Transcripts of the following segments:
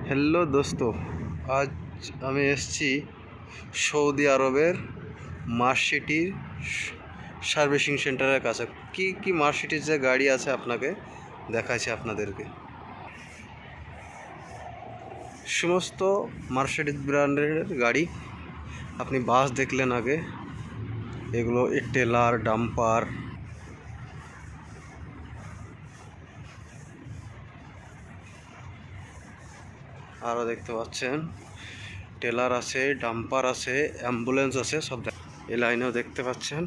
Hello দোস্ত, আজ আমি এসেছি সৌদি আরবের মার্সিটির সার্ভিসিং সেন্টারের কাছে। কি কি মার্সিটির যে গাড়ি আছে আপনাকে দেখাচ্ছি আপনাদেরকে। সমস্ত মার্সিডিজ ব্র্যান্ডের গাড়ি। আপনি বাস দেখলেন আগে, এগুলো টেলার, ডাম্পার, আরও দেখতে পাচ্ছেন টেলার আছে, ডাম্পার আছে, অ্যাম্বুলেন্স আছে, সব এই লাইনেও দেখতে পাচ্ছেন।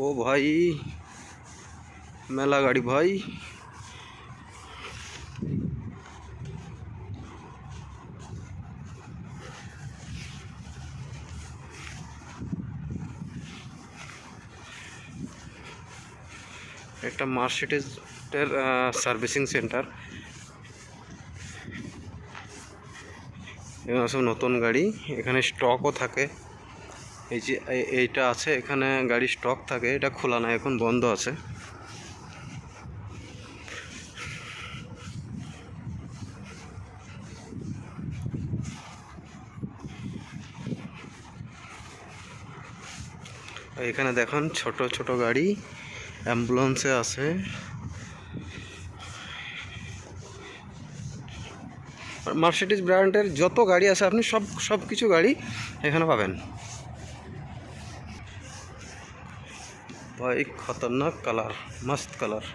ও ভাই, মেলা গাড়ি ভাই। একটা মার্সিডিজের সার্ভিসিং সেন্টার। এখানে সব নতুন গাড়ি, এখানে স্টকও থাকে। এই যে এইটা আছে, এখানে গাড়ি স্টক থাকে, এটা খোলা না, এখন বন্ধ আছে। এখানে দেখুন ছোট ছোট গাড়ি, অ্যাম্বুলেন্সে আছে। মার্সিডিজ ব্র্যান্ডের যত গাড়ি আছে আপনি সব কিছু গাড়ি এখানে পাবেন ভাই। খতরনাক কালার, মস্ত কালার।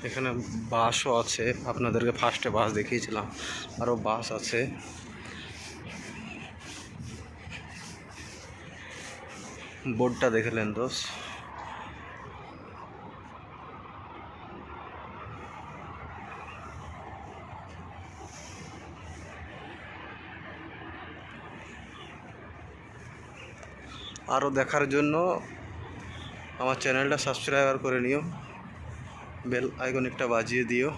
এখানে বাসও আছে, আপনাদেরকে ফার্স্টে বাস দেখিয়েছিলাম, আরও বাস আছে। বোর্ডটা দেখলেন দোষ। আরও দেখার জন্য আমার চ্যানেলটা সাবস্ক্রাইব করে নিও, বেল আইকন একটা বাজিয়ে দিও।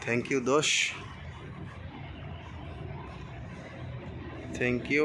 থ্যাংক ইউ দোষ, থ্যাংক ইউ।